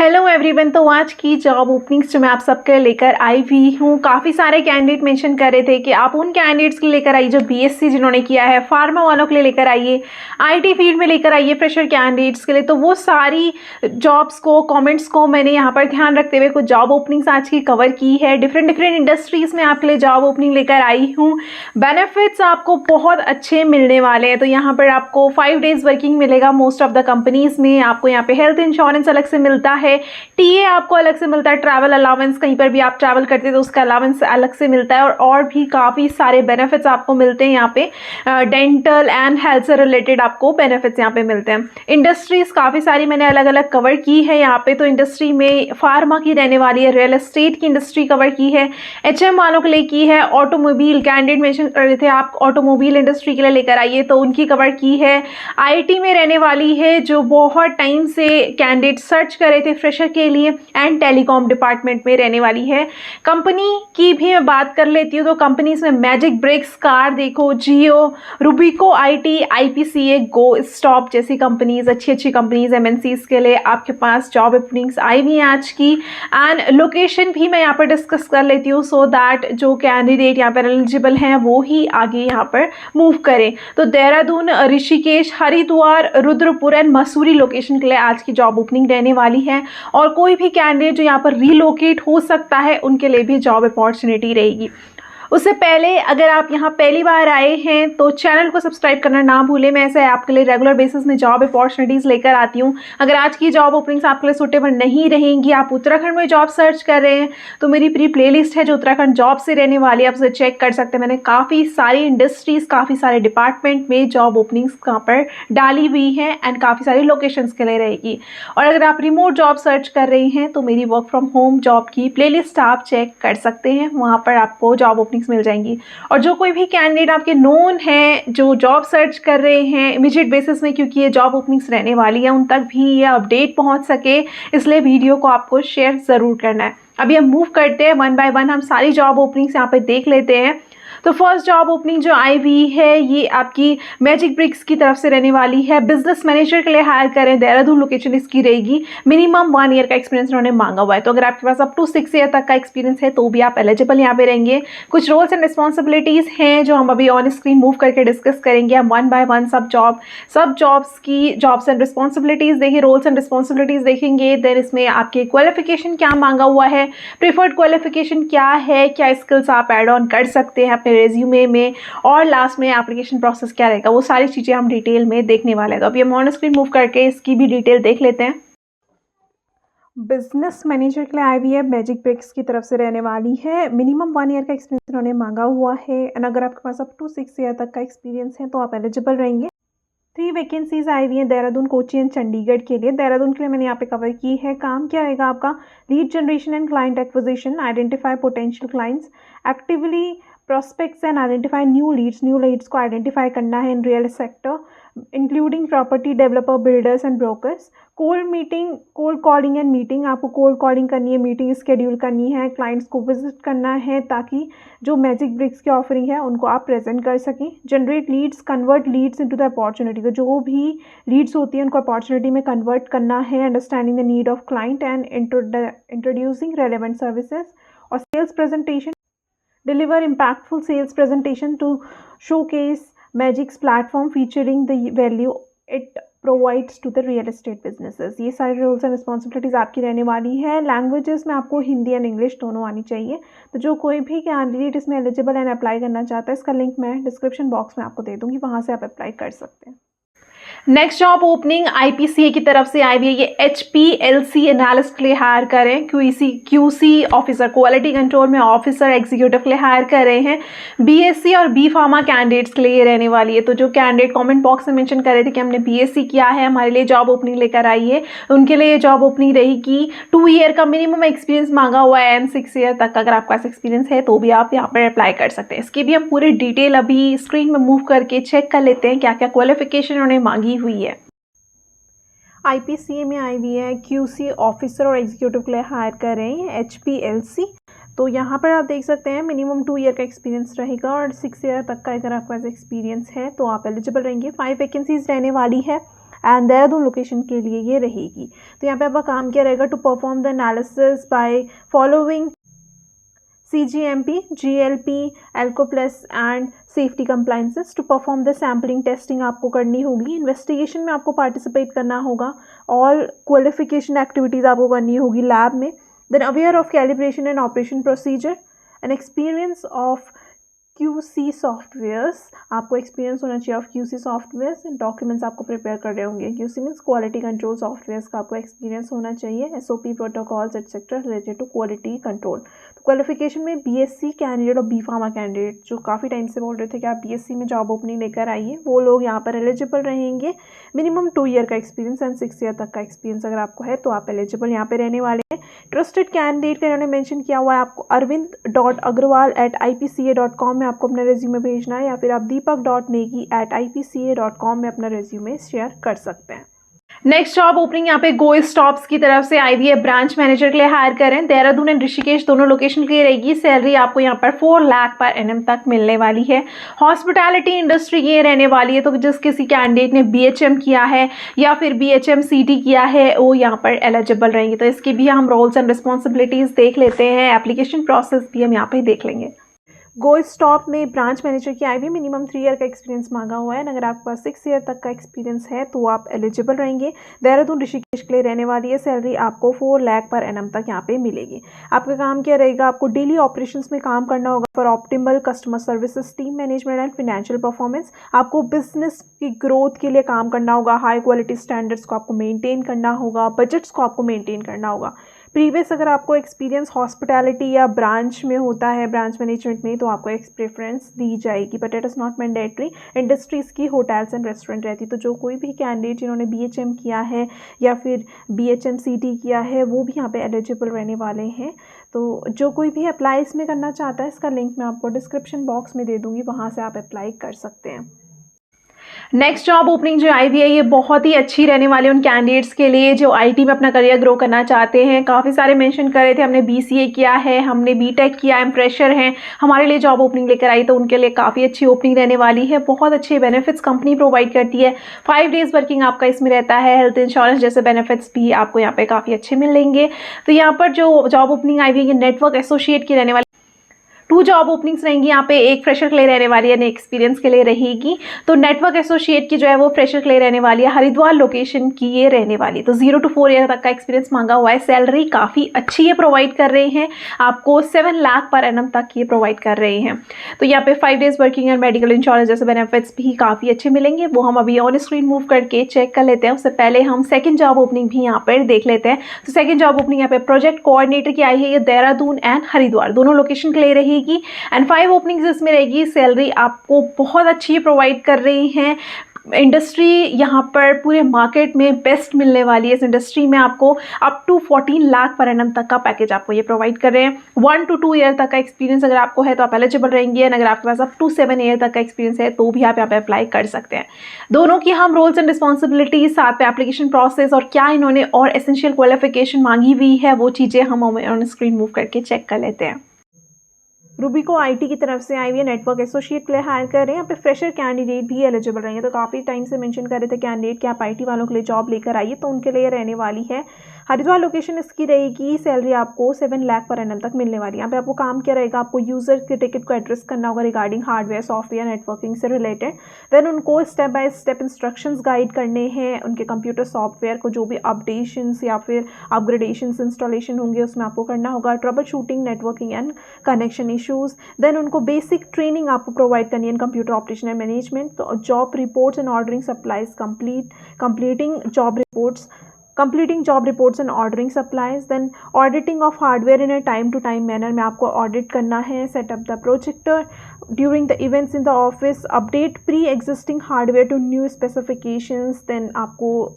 Hello everyone. तो आज की जॉब ओपनिंग्स जो मैं आप सबके लेकर आई हुई हूँ, काफ़ी सारे कैंडिडेट मेंशन कर रहे थे कि आप उन कैंडिडेट्स के लिए लेकर आइए जो बीएससी जिन्होंने किया है, फार्मा वालों के लिए लेकर आइए, आईटी फील्ड में लेकर आइए, फ्रेशर कैंडिडेट्स के लिए। तो वो सारी जॉब्स को, कमेंट्स को मैंने यहाँ पर ध्यान रखते हुए कुछ जॉब ओपनिंग्स आज की कवर की है। डिफरेंट डिफरेंट इंडस्ट्रीज़ में आपके लिए जॉब ओपनिंग लेकर आई हूँ। बेनिफिट्स आपको बहुत अच्छे मिलने वाले हैं। तो यहाँ पर आपको 5 डेज़ वर्किंग मिलेगा मोस्ट ऑफ द कंपनीज़ में। आपको यहाँ पे हेल्थ इंश्योरेंस अलग से मिलता है, टीए आपको अलग से मिलता है, ट्रैवल अलाउंस, कहीं पर भी आप ट्रैवल करते हैं तो उसका अलाउंस अलग से मिलता है, और भी काफ़ी सारे बेनिफिट्स आपको मिलते हैं यहाँ पे। डेंटल एंड हेल्थ से रिलेटेड आपको बेनिफिट्स यहाँ पे मिलते हैं। इंडस्ट्रीज काफ़ी सारी मैंने अलग अलग कवर की है यहाँ पे। तो इंडस्ट्री में फार्मा की रहने वाली है, रियल एस्टेट की इंडस्ट्री कवर की है, एचएम वालों के लिए की है, ऑटोमोबाइल कैंडिडेट मेंशन कर रहे थे आप ऑटोमोबाइल इंडस्ट्री के लिए लेकर आइए तो उनकी कवर की है। आईटी में रहने वाली है जो बहुत टाइम से कैंडिडेट सर्च कर रहे थे फ्रेशर के लिए, एंड टेलीकॉम डिपार्टमेंट में रहने वाली है। कंपनी की भी मैं बात कर लेती हूँ तो कंपनीज में मैजिक ब्रिक्स, कार देखो, जियो, रूबिको आईटी, आईपीसीए, गो स्टॉप जैसी कंपनीज, अच्छी अच्छी कंपनीज एमएनसीज के लिए आपके पास जॉब ओपनिंग्स आई हुई हैं आज की। एंड लोकेशन भी मैं यहाँ पर डिस्कस कर लेती हूँ सो दैट जो कैंडिडेट यहाँ पर एलिजिबल हैं वो ही आगे यहाँ पर मूव करें। तो देहरादून, ऋषिकेश, हरिद्वार, रुद्रपुर एंड मसूरी लोकेशन के लिए आज की जॉब ओपनिंग रहने वाली है। और कोई भी कैंडिडेट जो यहाँ पर रीलोकेट हो सकता है उनके लिए भी जॉब अपॉर्चुनिटी रहेगी। उससे पहले अगर आप यहाँ पहली बार आए हैं तो चैनल को सब्सक्राइब करना ना भूलें। मैं ऐसे आपके लिए रेगुलर बेसिस में जॉब अपॉर्चुनिटीज़ लेकर आती हूँ। अगर आज की जॉब ओपनिंग्स आपके लिए सूटेबल नहीं रहेंगी, आप उत्तराखंड में जॉब सर्च कर रहे हैं तो मेरी प्री प्लेलिस्ट है जो उत्तराखंड जॉब से रहने वाली है, आप उसे चेक कर सकते हैं। मैंने काफ़ी सारी इंडस्ट्रीज़, काफ़ी सारे डिपार्टमेंट में जॉब ओपनिंग्स यहाँ पर डाली हुई हैं एंड काफ़ी सारी लोकेशंस के लिए रहेगी। और अगर आप रिमोट जॉब सर्च कर रहे हैं तो मेरी वर्क फ्रॉम होम जॉब की प्लेलिस्ट आप चेक कर सकते हैं, वहाँ पर आपको जॉब ओपनिंग्स मिल जाएंगी। और जो कोई भी कैंडिडेट आपके नोन हैं जो जॉब सर्च कर रहे हैं इमीडिएट बेसिस में, क्योंकि ये जॉब ओपनिंग्स रहने वाली है, उन तक भी ये अपडेट पहुंच सके, इसलिए वीडियो को आपको शेयर ज़रूर करना है। अभी हम मूव करते हैं, वन बाय वन हम सारी जॉब ओपनिंग्स यहाँ पे देख लेते हैं। तो फर्स्ट जॉब ओपनिंग जो आई हुई है ये आपकी मैजिक ब्रिक्स की तरफ से रहने वाली है। बिजनेस मैनेजर के लिए हायर करें, देहरादून लोकेशन इसकी रहेगी। मिनिमम 1 ईयर का एक्सपीरियंस उन्होंने मांगा हुआ है। तो अगर आपके पास अप टू 6 ईयर तक का एक्सपीरियंस है तो भी आप एलिजिबल यहाँ पे रहेंगे। कुछ रोल्स एंड रिस्पॉन्सिबिलिटीज़ हैं जो हम अभी ऑन स्क्रीन मूव करके डिस्कस करेंगे। हम वन बाय वन सब जॉब्स की जॉब्स एंड रिस्पॉन्सिबिलिटीज़ देखेंगे, रोल्स एंड रिस्पॉन्सिबिलिटीज़ देखेंगे। देन इसमें आपके क्वालिफिकेशन क्या मांगा हुआ है, प्रिफर्ड क्वालिफिकेशन क्या है, क्या स्किल्स आप एड ऑन कर सकते हैं अपने रेज्यूमे में, और लास्ट में एप्लीकेशन प्रोसेस क्या रहेगा, वो सारी चीज़ें हम डिटेल में देखने वाले हैं। तो अभी हम ऑन स्क्रीन मूव करके इसकी भी डिटेल देख लेते हैं। बिजनेस मैनेजर के लिए आई हुई है, मैजिक ब्रिक्स की तरफ से रहने वाली है। मिनिमम 1 ईयर का एक्सपीरियंस उन्होंने मांगा हुआ है एंड अगर आपके पास अप टू 6 ईयर तक का एक्सपीरियंस है तो आप एलिजिबल रहेंगे। 3 वैकेंसीज आई हुई हैं देहरादून, कोची एंड चंडीगढ़ के लिए। देहरादून के लिए मैंने यहाँ पे कवर की है। काम क्या रहेगा आपका, lead generation and client acquisition, identify potential clients, actively prospects and identify new leads को आइडेंटिफाई करना है in real sector including property developer, builders and brokers. Cold calling and meeting, आपको कोल्ड कॉलिंग करनी है, मीटिंग स्केड्यूल करनी है, clients को विजिट करना है ताकि जो मैजिक ब्रिक्स की ऑफरिंग है उनको आप प्रेजेंट कर सकें। Generate Leeds, convert Leeds into the opportunity, तो जो भी लीड्स होती है उनको अपॉर्चुनिटी में कन्वर्ट करना है। Understanding the need of client and introducing relevant services. और sales presentation, deliver impactful sales presentation to showcase Magic's platform featuring the value it provides to the real estate businesses। ये सारे roles and responsibilities आपकी रहने वाली है। Languages में आपको Hindi and English दोनों आनी चाहिए। तो जो कोई भी कैंडिडेट इसमें एलिजिबल एंड अप्लाई करना चाहता है इसका लिंक मैं डिस्क्रिप्शन बॉक्स में आपको दे दूँगी, वहाँ से आप अप्लाई कर सकते हैं। नेक्स्ट जॉब ओपनिंग आईपीसीए की तरफ से आई हुई है। ये एचपीएलसी एनालिस्ट के लिए हायर करें, क्यूसी ऑफिसर, क्वालिटी कंट्रोल में ऑफिसर एग्जीक्यूटिव के लिए हायर कर रहे हैं। बीएससी और बी फार्मा कैंडिडेट्स के लिए ये रहने वाली है। तो जो कैंडिडेट कमेंट बॉक्स में मेंशन कर रहे थे कि हमने बीएससी किया है, हमारे लिए जॉब ओपनिंग लेकर आई है, उनके लिए जॉब ओपनिंग रहेगी। 2 ईयर का मिनिमम एक्सपीरियंस मांगा हुआ है एंड 6 ईयर तक अगर आपके पास एक्सपीरियंस है तो भी आप यहाँ पर अप्लाई कर सकते हैं। इसकी भी हम पूरी डिटेल अभी स्क्रीन में मूव करके चेक कर लेते हैं क्या क्या क्वालिफिकेशन उन्होंने मांगी हुई है। आईपीसीए में आई हुई है, क्यूसी ऑफिसर और एग्जीक्यूटिव के लिए हायर कर रहे हैं एचपीएलसी। तो यहाँ पर आप देख सकते हैं मिनिमम 2 ईयर का एक्सपीरियंस रहेगा और 6 ईयर तक का अगर आपके पास एक्सपीरियंस है तो आप एलिजिबल रहेंगे। 5 वैकेंसीज रहने वाली है एंड देहरादून लोकेशन के लिए ये रहेगी। तो यहाँ पे आपका काम क्या रहेगा, to perform the analysis by following CGMP, GLP, Alco Plus and safety compliances. To perform the sampling testing आपको करनी होगी, इन्वेस्टिगेशन में आपको पार्टिसिपेट करना होगा, ऑल क्वालिफिकेशन एक्टिविटीज़ आपको करनी होगी लैब में। Then aware of calibration and operation procedure and experience of QC softwares, आपको एक्सपीरियंस होना चाहिए of QC softwares and documents आपको प्रिपेयर कर रहे होंगे। QC means quality control softwares का आपको एक्सपीरियंस होना चाहिए, SOP protocols etcetera related to quality control. तो क्वालिफिकेशन में BSc कैंडिडेट और B.Pharma कैंडिडेट जो काफ़ी टाइम से बोल रहे थे कि आप BSc में जॉब ओपनिंग लेकर आइए, वो लोग यहाँ पर एलिजिबल रहेंगे। मिनिमम 2 ईयर का एक्सपीरियंस एंड 6 ईयर तक का एक्सपीरियंस अगर आपको है तो आप एलिजिबल यहाँ पे रहने वाले हैं। ट्रस्टेड कैंडिडेट का इन्होंने मेंशन किया हुआ है, आपको arvind.agrawal@ipca.com में आपको अपना रेज्यूमे भेजना है, या फिर आप deepak.negi@ipca.com में अपना रेज्यूमे शेयर कर सकते हैं। नेक्स्ट जॉब ओपनिंग यहाँ पे गो स्टॉप्स की तरफ से आई हुई है, ब्रांच मैनेजर के लिए हायर करें। देहरादून एंड ऋषिकेश दोनों लोकेशन के लिए रहेगी। सैलरी आपको यहाँ पर 4 लाख पर एनएम तक मिलने वाली है। हॉस्पिटैलिटी इंडस्ट्री ये रहने वाली है, तो जिस किसी कैंडिडेट ने BHM किया है या फिर BHM CT किया है वो यहाँ पर एलिजिबल रहेंगे। तो इसकी भी हम रोल्स एंड रिस्पॉन्सिबिलिटीज़ देख लेते हैं, एप्लीकेशन प्रोसेस भी हम यहाँ पे देख लेंगे। गो स्टॉप में ब्रांच मैनेजर की आई हुई, मिनिमम 3 ईयर का एक्सपीरियंस मांगा हुआ है। अगर आपके पास 6 ईयर तक का एक्सपीरियंस है तो आप एलिजिबल रहेंगे। देहरादून ऋषिकेश के लिए रहने वाली है। सैलरी आपको 4 लाख पर एनम तक यहाँ पे मिलेगी। आपका काम क्या रहेगा, आपको डेली ऑपरेशंस में काम करना होगा for optimal customer services, team management and financial performance. आपको बिजनेस की ग्रोथ के लिए काम करना होगा, हाई क्वालिटी स्टैंडर्ड्स को आपको मेंटेन करना होगा, बजट्स को आपको मेंटेन करना होगा। प्रीवियस अगर आपको एक्सपीरियंस हॉस्पिटैलिटी या ब्रांच में होता है, ब्रांच मैनेजमेंट में, तो आपको एक प्रेफरेंस दी जाएगी, but it is not mandatory. Industries की होटल्स एंड रेस्टोरेंट रहती, तो जो कोई भी कैंडिडेट जिन्होंने BHM किया है या फिर BHM CT किया है वो भी यहाँ पे एलिजिबल रहने वाले हैं। तो जो कोई भी अप्लाई इसमें करना चाहता है, इसका लिंक मैं आपको डिस्क्रिप्शन बॉक्स में दे दूँगी, वहाँ से आप अप्लाई कर सकते हैं। नेक्स्ट जॉब ओपनिंग जो आई हुई है ये बहुत ही अच्छी रहने वाली है उन कैंडिडेट्स के लिए जो IT में अपना करियर ग्रो करना चाहते हैं। काफ़ी सारे मेंशन कर रहे थे, हमने BCA किया है, हमने BTech किया है, हम फ्रेशर हैं, हमारे लिए जॉब ओपनिंग लेकर आई, तो उनके लिए काफ़ी अच्छी ओपनिंग रहने वाली है। बहुत अच्छे बेनिफिट्स कंपनी प्रोवाइड करती है। 5 डेज़ वर्किंग आपका इसमें रहता है। हेल्थ इंश्योरेंस जैसे बेनिफिट्स भी आपको यहाँ पे काफ़ी अच्छे मिलेंगे। तो यहाँ पर जो जॉब ओपनिंग आई हुई है ये नेटवर्क एसोसिएट की रहने वाली 2 जॉब ओपनिंग्स रहेंगी यहाँ पे, एक फ्रेशर के लिए रहने वाली है, एक्सपीरियंस के लिए रहेगी। तो नेटवर्क एसोसिएट की जो है वो फ्रेशर के लिए रहने वाली है, हरिद्वार लोकेशन की ये रहने वाली है। तो 0 to 4 ईयर तक का एक्सपीरियंस मांगा हुआ है। सैलरी काफ़ी अच्छी है, प्रोवाइड कर रहे हैं आपको 7 लाख पर एनम तक ये प्रोवाइड कर रहे हैं। तो यहाँ पे 5 डेज़ वर्किंग और मेडिकल इंश्योरेंस जैसे बेनिफिट्स भी काफ़ी अच्छे मिलेंगे, वो हम अभी ऑन स्क्रीन मूव करके चेक कर लेते हैं। उससे पहले हम सेकेंड जॉब ओपनिंग भी यहाँ पर देख लेते हैं। तो सेकेंड जॉब ओपनिंग यहाँ पे प्रोजेक्ट कोऑर्डिनेटर की आई है, ये देहरादून एंड हरिद्वार दोनों लोकेशन के लिए रहेगी एंड 5 ओपनिंग्स इसमें रहेगी। सैलरी आपको बहुत अच्छी प्रोवाइड कर रही हैं। इंडस्ट्री यहाँ पर पूरे मार्केट में बेस्ट मिलने वाली है। इस इंडस्ट्री में आपको up to 14 lakh per annum तक का पैकेज आपको ये प्रोवाइड कर रहे हैं। 1 to 2 ईयर तक का एक्सपीरियंस अगर आपको है तो आप एलिजिबल रहेंगे, अगर आपके पास अप टू 7 ईयर तक का एक्सपीरियंस है तो भी आप यहाँ पे अप्लाई कर सकते हैं। दोनों की हम रोल्स एंड रिस्पॉन्सिबिलिटीज, साथ पे एप्लीकेशन प्रोसेस और क्या इन्होंने और एसेंशियल क्वालिफिकेशन मांगी हुई है वो चीज़ें हम ऑन स्क्रीन मूव करके चेक कर लेते हैं। रूबिको IT की तरफ से आई हुई है, नेटवर्क एसोसिएट के लिए हायर कर रहे हैं। यहाँ पे फ्रेशर कैंडिडेट भी एलिजिबल रहेंगे। तो काफ़ी टाइम से मेंशन कर रहे थे कैंडिडेट कि आप IT वालों के लिए जॉब लेकर आइए, तो उनके लिए रहने वाली है। हरिद्वार लोकेशन इसकी रहेगी। सैलरी आपको 7 लाख पर एनम तक मिलने वाली है। यहाँ पे आपको काम क्या रहेगा, आपको यूजर के टिकट को एड्रेस करना होगा रिगार्डिंग हार्डवेयर, सॉफ्टवेयर, नेटवर्किंग से रिलेटेड। देन उनको step by step instructions guide करने हैं। उनके कंप्यूटर सॉफ्टवेयर को जो भी अपडेशंस या फिर अपग्रेडेशंस, इंस्टॉलेशन होंगे उसमें आपको करना होगा। Troubleshooting, networking and connection issues. Then उनको बेसिक ट्रेनिंग आपको प्रोवाइड करनी है in computer operation and management. तो job reports and ordering supplies completing job reports and ordering supplies, then auditing of hardware in a time to time manner में आपको audit करना है। set up the projector during the events in the office, update pre-existing hardware to new specifications, then आपको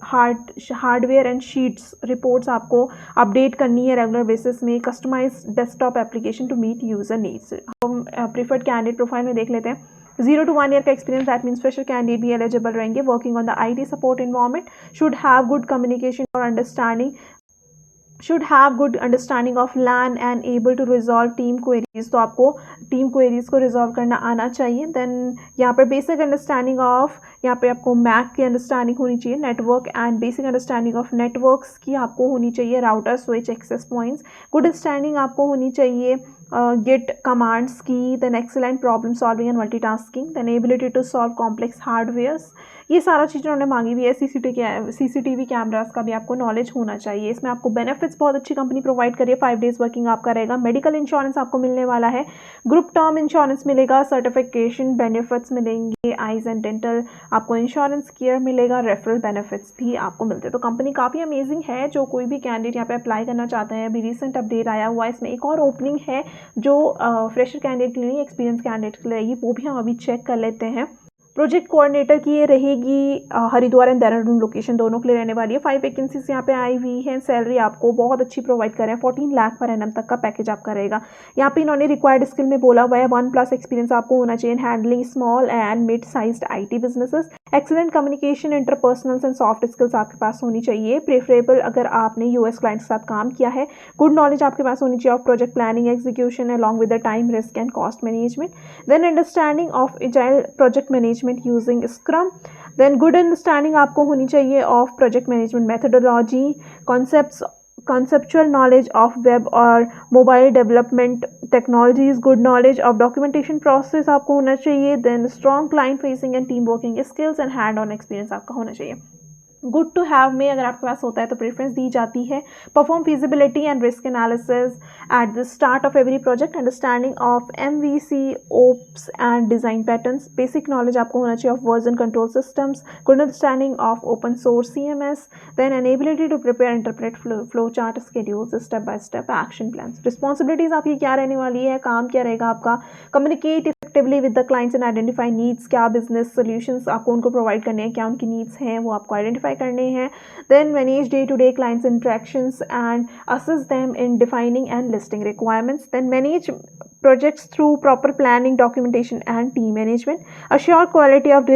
hardware and sheets reports आपको update करनी है regular basis में। customize desktop application to meet user needs। हम preferred candidate profile में देख लेते हैं। 0 to 1 ईयर का experience, that means fresher candidate भी एलिजिबल रहेंगे। Working on the IT support environment, should have good communication और understanding, should have good understanding of LAN and able to resolve team queries. तो आपको team queries को resolve करना आना चाहिए। Then यहाँ पर बेसिक अंडरस्टैंडिंग ऑफ यहाँ पे आपको मैक की अंडरस्टैंडिंग होनी चाहिए, network and basic understanding of networks की आपको होनी चाहिए, router switch access points, good understanding आपको होनी चाहिए गिट कमांड्स की, then excellent problem solving and multitasking, then ability to solve complex hardwares, ये सारा चीज़ उन्होंने मांगी हुई है। सीसीटीवी कैमरास का भी आपको नॉलेज होना चाहिए। इसमें आपको बेनिफिट्स बहुत अच्छी कंपनी प्रोवाइड करिए, 5 डेज वर्किंग आपका रहेगा, मेडिकल इंश्योरेंस आपको मिलने वाला है, ग्रुप टर्म इंश्योरेंस मिलेगा, सर्टिफिकेशन बेनिफिट्स मिलेंगे, आइज एंड डेंटल आपको इंश्योरेंस केयर मिलेगा, रेफरल बेनिफिट्स भी आपको मिलते हैं। तो कंपनी काफ़ी अमेजिंग है। जो कोई भी कैंडिडेट यहाँ पे अप्लाई करना चाहते हैं, अभी रिसेंट अपडेट आया हुआ है, इसमें एक और ओपनिंग है जो फ्रेशर कैंडिडेट के लिए, एक्सपीरियंस कैंडिडेट के लिए रहेगी, वो भी हम अभी चेक कर लेते हैं। प्रोजेक्ट कोऑर्डिनेटर की ये रहेगी हरिद्वार एंड देहरादून लोकेशन दोनों के लिए रहने वाली है। 5 वैकेंसीज यहाँ पे आई हुई है। सैलरी आपको बहुत अच्छी प्रोवाइड कर रहे हैं, 14 लाख पर एनम तक का पैकेज आपका रहेगा। यहाँ पे इन्होंने रिक्वायर्ड स्किल में बोला हुआ है 1+ एक्सपीरियंस आपको होना चाहिए handling small and mid sized IT businesses, excellent communication interpersonals and soft skills आपके पास होनी चाहिए, प्रेफरेबल अगर आपने US क्लाइंट के साथ काम किया है, गुड नॉलेज आपके पास होनी चाहिए of project planning execution along with the time risk and cost management, then understanding of agile project management using scrum, then good understanding आपको होनी चाहिए of project management methodology, conceptual knowledge of web और mobile development technologies, good knowledge of documentation process आपको होना चाहिए, then strong client facing and team working skills and hand on experience आपका होना चाहिए। गुड टू हैव में अगर आपके पास होता है तो प्रेफरेंस दी जाती है। Perform feasibility and risk analysis at the start of every project, understanding of MVC OOPS and design patterns, basic knowledge आपको होना चाहिए of version control systems, good understanding of open source CMS, then an ability to prepare interpret flow chart schedules, step by step action plans. Responsibilities आपकी क्या रहने वाली है, काम क्या रहेगा आपका, communicate effectively with the clients and identify needs, क्या बिजनेस सोल्यूशंस आपको उनको प्रोवाइड करने हैं, क्या उनकी नीड्स हैं वो आपको आइडेंटिफाई करने हैं, then manage day to day clients interactions and assist them in defining and listing requirements, then manage projects through proper planning, documentation and team management, assure quality of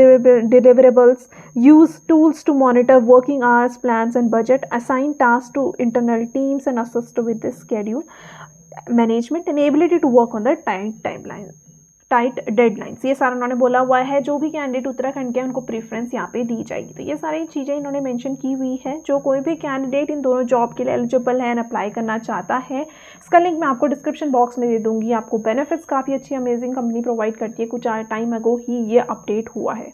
deliverables, use tools to monitor working hours, plans and budget, assign tasks to internal teams and assist with the schedule management, and ability to work on the tight deadlines. ये सारा उन्होंने बोला हुआ है। जो भी candidate Uttarakhand के उनको प्रेफरेंस यहाँ पे दी जाएगी। तो ये सारी चीज़ें इन्होंने मेंशन की हुई है। जो कोई भी कैंडिडेट इन दोनों जॉब के लिए एलिजिबल है एंड अप्लाई करना चाहता है, इसका लिंक मैं आपको डिस्क्रिप्शन बॉक्स में दे दूँगी। आपको बेनिफिट्स काफ़ी अच्छी अमेजिंग कंपनी प्रोवाइड करती है। कुछ टाइम अगो ही ये अपडेट हुआ है।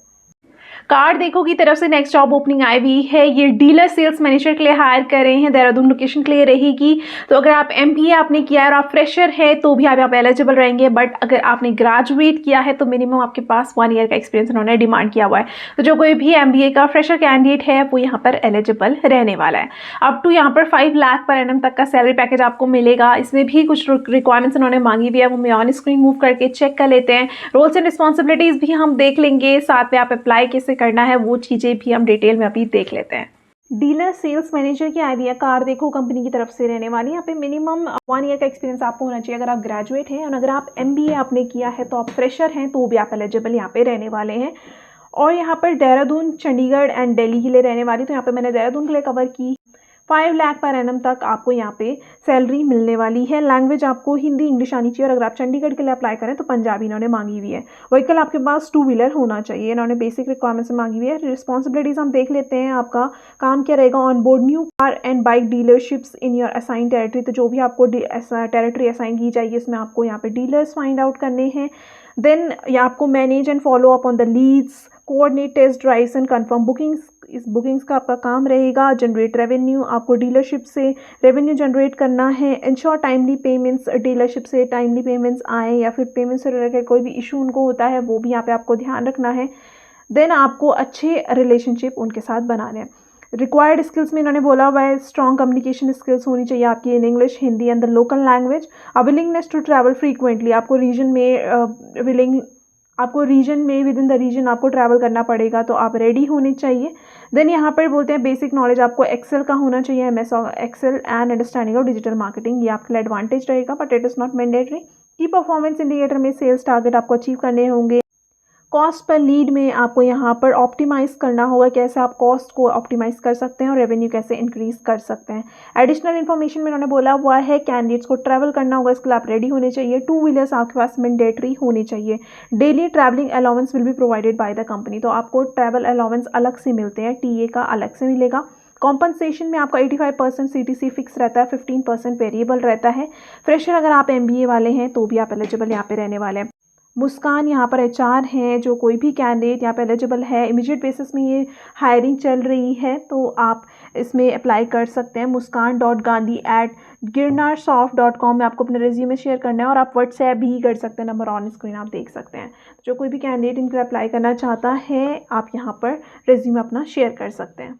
कार्डदेखो की तरफ से नेक्स्ट जॉब ओपनिंग आई हुई है। ये डीलर सेल्स मैनेजर के लिए हायर कर रहे हैं, देहरादून लोकेशन के लिए रहेगी। तो अगर आप MBA आपने किया है और आप फ्रेशर है तो भी आप यहाँ पे एलिजिबल रहेंगे, बट अगर आपने ग्रेजुएट किया है तो मिनिमम आपके पास 1 ईयर का एक्सपीरियंस उन्होंने डिमांड किया हुआ है। तो जो कोई भी MBA का फ्रेशर कैंडिडेट है वो यहाँ पर एलिजिबल रहने वाला है। अप टू यहाँ पर 5 लाख पर एनम तक का सैलरी पैकेज आपको मिलेगा। इसमें भी कुछ रिक्वायरमेंट्स उन्होंने मांगी हुई है, वो मैं ऑन स्क्रीन मूव करके चेक कर लेते हैं। रोल्स एंड रिस्पॉन्सिबिलिटीज़ भी हम देख लेंगे, साथ में आप अप्लाई कैसे करना है वो चीज़ें भी हम डिटेल में अभी देख लेते हैं। डीलर सेल्स मैनेजर की आई हुई है, कार्डदेखो कंपनी की तरफ से रहने वाली। यहाँ पे मिनिमम 1 ईयर का एक्सपीरियंस आपको होना चाहिए अगर आप ग्रेजुएट हैं, और अगर आप MBA आपने किया है तो आप फ्रेशर हैं तो भी आप एलिजिबल यहाँ पे रहने वाले हैं। और यहाँ पर देहरादून, चंडीगढ़ एंड दिल्ली के लिए रहने वाली। तो यहाँ पे मैंने देहरादून के लिए कवर की। 5 लाख पर एनम तक आपको यहाँ पे सैलरी मिलने वाली है। लैंग्वेज आपको हिंदी इंग्लिश आनी चाहिए, और अगर आप चंडीगढ़ के लिए अप्लाई करें तो पंजाबी इन्होंने मांगी हुई है। व्हीकल आपके पास 2 व्हीलर होना चाहिए, इन्होंने बेसिक रिक्वायरमेंट्स मांगी हुई है। रिस्पॉन्सिबिलिटीज़ हम देख लेते हैं। आपका काम क्या रहेगा, on board new car and bike dealerships in your assign territory. तो जो भी आपको टेरिटरी असाइन की जाएगी उसमें आपको यहाँ पे डीलर्स फाइंड आउट करने हैं। देन ये आपको manage and follow up on the leads, coordinate test drives and confirm bookings. इस बुकिंग्स का आपका काम रहेगा। जनरेट रेवेन्यू, आपको डीलरशिप से रेवेन्यू जनरेट करना है। इंश्योर टाइमली पेमेंट्स, डीलरशिप से टाइमली पेमेंट्स आए या फिर पेमेंट से रिलेटेड कोई भी इशू उनको होता है वो भी यहाँ पे आपको ध्यान रखना है। देन आपको अच्छे रिलेशनशिप उनके साथ बनाने हैं। रिक्वायर्ड स्किल्स में इन्होंने बोला हुआ है स्ट्रॉन्ग कम्युनिकेशन स्किल्स होनी चाहिए आपकी in English, Hindi and the local language. Willingness to travel frequently, आपको रीजन में विद इन द रीजन आपको ट्रैवल करना पड़ेगा, तो आप रेडी होने चाहिए। देन यहाँ पर बोलते हैं बेसिक नॉलेज आपको एक्सेल का होना चाहिए, MS excel and understanding of digital marketing. ये आपके लिए एडवांटेज रहेगा but it is not mandatory. Key performance indicator में सेल्स टारगेट आपको अचीव करने होंगे। कॉस्ट पर लीड में आपको यहाँ पर ऑप्टिमाइज़ करना होगा, कैसे आप कॉस्ट को ऑप्टिमाइज़ कर सकते हैं और रेवेन्यू कैसे इंक्रीज़ कर सकते हैं। एडिशनल इन्फॉर्मेशन में उन्होंने बोला हुआ है कैंडिडेट्स को ट्रैवल करना होगा, इसके लिए आप रेडी होने चाहिए। 2 व्हीलर्स आपके पास मैंडेटरी होनी चाहिए। Daily travelling allowance will be provided by the company, तो आपको ट्रैवल अलाउंस अलग से मिलते हैं, टीए का अलग से मिलेगा। कॉम्पनसेशन में आपका 85% सीटीसी फिक्स रहता है, 15% वेरिएबल रहता है। फ्रेशर अगर आप एमबीए वाले हैं तो भी आप एलिजिबल यहाँ पे रहने वाले हैं। मुस्कान यहाँ पर एचआर हैं, जो कोई भी कैंडिडेट यहाँ पे एलिजिबल है, इमीडिएट बेसिस में ये हायरिंग चल रही है तो आप इसमें अप्लाई कर सकते हैं। muskan.gandhi@girnarsoft.com में आपको अपना रेज्यूमे शेयर करना है और आप व्हाट्सएप भी कर सकते हैं, नंबर ऑन स्क्रीन आप देख सकते हैं। जो कोई भी कैंडिडेट इनके अप्लाई करना चाहता है आप यहाँ पर रेज्यूमे अपना शेयर कर सकते हैं।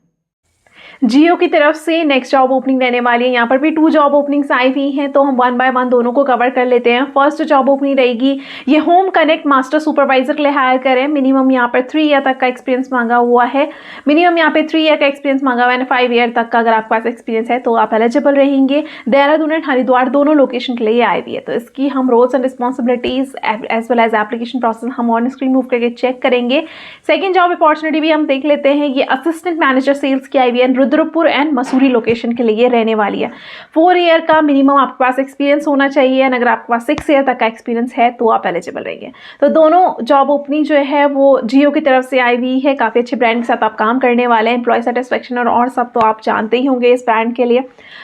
जियो की तरफ से नेक्स्ट जॉब ओपनिंग रहने वाली है, यहाँ पर भी 2 जॉब ओपनिंग्स आई हुई हैं तो हम 1 बाय 1 दोनों को कवर कर लेते हैं। फर्स्ट जॉब ओपनिंग रहेगी, ये होम कनेक्ट मास्टर सुपरवाइजर के लिए हायर करें। मिनिमम यहाँ पर 3 ईयर तक का एक्सपीरियंस मांगा हुआ है। मिनिमम यहाँ पे 3 ईयर का एक्सपीरियंस मांगा हुआ है, 5 ईयर तक का अगर आपके पास एक्सपीरियंस है तो आप एलिजिबल रहेंगे। देहरादून एंड हरिद्वार दोनों लोकेशन के लिए आई हुई है, तो इसकी हम roles and responsibilities as well as application process हम ऑन स्क्रीन मूव करके चेक करेंगे। सेकेंड जॉब अपॉर्चुनिटी भी हम देख लेते हैं, ये असिस्टेंट मैनेजर सेल्स की आई हुई है, रुद्रपुर एंड मसूरी लोकेशन के लिए रहने वाली है। 4 ईयर का मिनिमम आपके पास एक्सपीरियंस होना चाहिए एंड अगर आपके पास 6 ईयर तक का एक्सपीरियंस है तो आप एलिजिबल रहेंगे। तो दोनों जॉब ओपनिंग जो है वो जियो की तरफ से आई हुई है, काफ़ी अच्छे ब्रांड के साथ आप काम करने वाले हैं। एम्प्लॉय सेटिस्फेक्शन और सब तो आप जानते ही होंगे इस ब्रांड के लिए,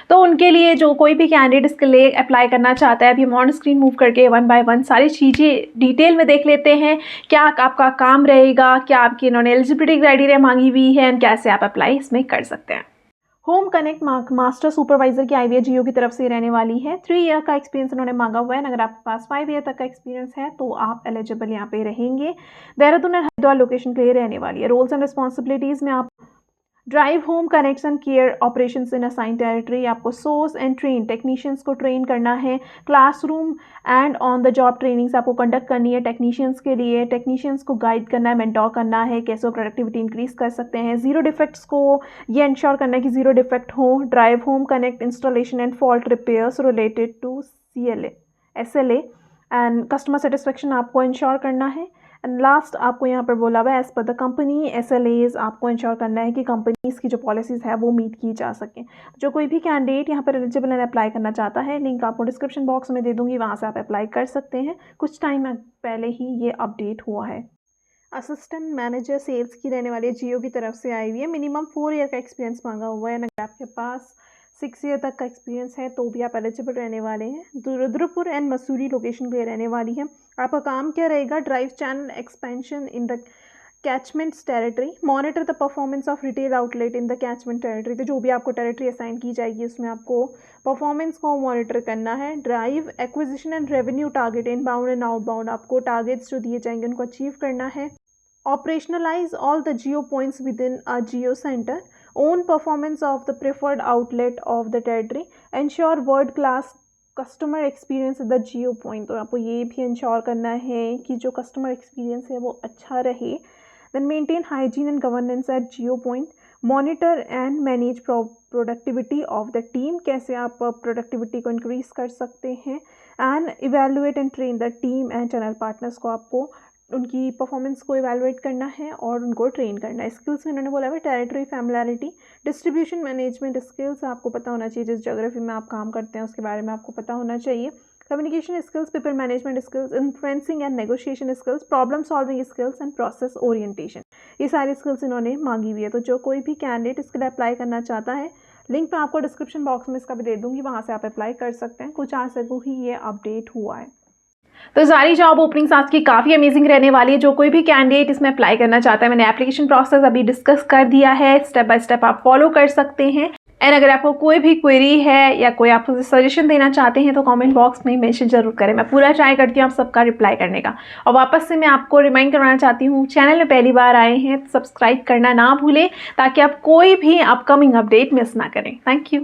तो उनके लिए जो कोई भी कैंडिडेट इसके लिए अप्लाई करना चाहता है, अभी हम ऑन स्क्रीन मूव करके 1 बाय 1 सारी चीज़ें डिटेल में देख लेते हैं। क्या आपका काम रहेगा, क्या आपकी इन्होंने एलिजिबिलिटी क्राइटेरिया मांगी हुई है एंड कैसे आप अप्लाई इसमें कर सकते हैं। होम कनेक्ट मास्टर सुपरवाइजर की आईवीए जियो की तरफ से रहने वाली है। 3 ईयर का एक्सपीरियंस उन्होंने मांगा हुआ है, अगर आपके पास 5 ईयर तक का एक्सपीरियंस है तो आप एलिजिबल यहाँ पे रहेंगे। देहरादून और हरिद्वार लोकेशन के लिए रहने वाली है। रोल्स एंड रिस्पॉन्सिबिलिटीज़ में आप drive home connection care operations in assign territory, आपको सोर्स एंड ट्रेन टेक्नीशियंस को ट्रेन करना है। Classroom and on the job trainings आपको कंडक्ट करनी है टेक्नीशियंस के लिए। टेक्नीशियंस को गाइड करना है, मेंटोर करना है, कैसे वो प्रोडक्टिविटी इंक्रीज कर सकते हैं। जीरो डिफेक्ट्स को ये इंश्योर करना है कि जीरो डिफेक्ट हो। Drive home connect installation and fault repairs related to CLA SLA and customer satisfaction आपको इंश्योर करना है। एंड लास्ट आपको यहाँ पर बोला हुआ है as per the company SLAs आपको इंश्योर करना है कि कंपनीज की जो पॉलिसीज़ है वो मीट की जा सकें। जो कोई भी कैंडिडेट यहाँ पर एलिजिबल एंड अप्लाई करना चाहता है, लिंक आपको डिस्क्रिप्शन बॉक्स में दे दूँगी, वहाँ से आप अप्लाई कर सकते हैं। कुछ टाइम पहले ही ये अपडेट हुआ है। असिस्टेंट मैनेजर सेल्स की रहने वाली जियो की तरफ से आई हुई है। मिनिमम 4 ईयर का एक्सपीरियंस मांगा हुआ है, अगर आपके पास 6 ईयर तक का एक्सपीरियंस है तो भी आप एलिजिबल रहने वाले हैं। रुद्रपुर एंड मसूरी लोकेशन के लिए रहने वाली है। आपका काम क्या रहेगा, drive channel expansion in the catchment territory, monitor the performance of retail outlet in the catchment territory. तो जो भी आपको टेरिटरी असाइन की जाएगी उसमें आपको परफॉर्मेंस को मॉनिटर करना है। Drive acquisition and revenue target in bound and outbound, आपको टारगेट्स जो दिए जाएंगे उनको अचीव करना है। Operationalize all the geo points within a geo center. Own performance of the preferred outlet of the territory. Ensure world class customer experience at the geo point. तो आपको ये भी इंश्योर करना है कि जो कस्टमर एक्सपीरियंस है वो अच्छा रहे। Then maintain hygiene and governance at geo point. Monitor and manage productivity of the team. कैसे आप प्रोडक्टिविटी को इंक्रीज कर सकते हैं। And evaluate and train the team and channel partners को आपको उनकी परफॉर्मेंस को इवैल्यूएट करना है और उनको ट्रेन करना है। स्किल्स में उन्होंने बोला है territory familiarity, distribution management skills आपको पता होना चाहिए, जिस ज्योग्राफी में आप काम करते हैं उसके बारे में आपको पता होना चाहिए। Communication skills, people management skills, influencing and negotiation skills, problem solving skills and process orientation, ये सारी स्किल्स इन्होंने मांगी हुई है। तो जो कोई भी कैंडिडेट इसके लिए अप्लाई करना चाहता है, लिंक मैं आपको डिस्क्रिप्शन बॉक्स में इसका भी दे दूँगी, वहाँ से आप अप्लाई कर सकते हैं। कुछ आज तक ही ये अपडेट हुआ है। तो सारी जॉब ओपनिंग्स आज की काफ़ी अमेजिंग रहने वाली है। जो कोई भी कैंडिडेट इसमें अप्लाई करना चाहता है, मैंने एप्लीकेशन प्रोसेस अभी डिस्कस कर दिया है, स्टेप बाय स्टेप आप फॉलो कर सकते हैं। एंड अगर आपको कोई भी क्वेरी है या कोई आप सजेशन देना चाहते हैं तो कमेंट बॉक्स में मेंशन जरूर करें, मैं पूरा ट्राई करती हूँ आप सबका रिप्लाई करने का। और वापस से मैं आपको रिमाइंड करवाना चाहती हूँ, चैनल में पहली बार आए हैं तो सब्सक्राइब करना ना भूलें ताकि आप कोई भी अपकमिंग अपडेट मिस ना करें। Thank you.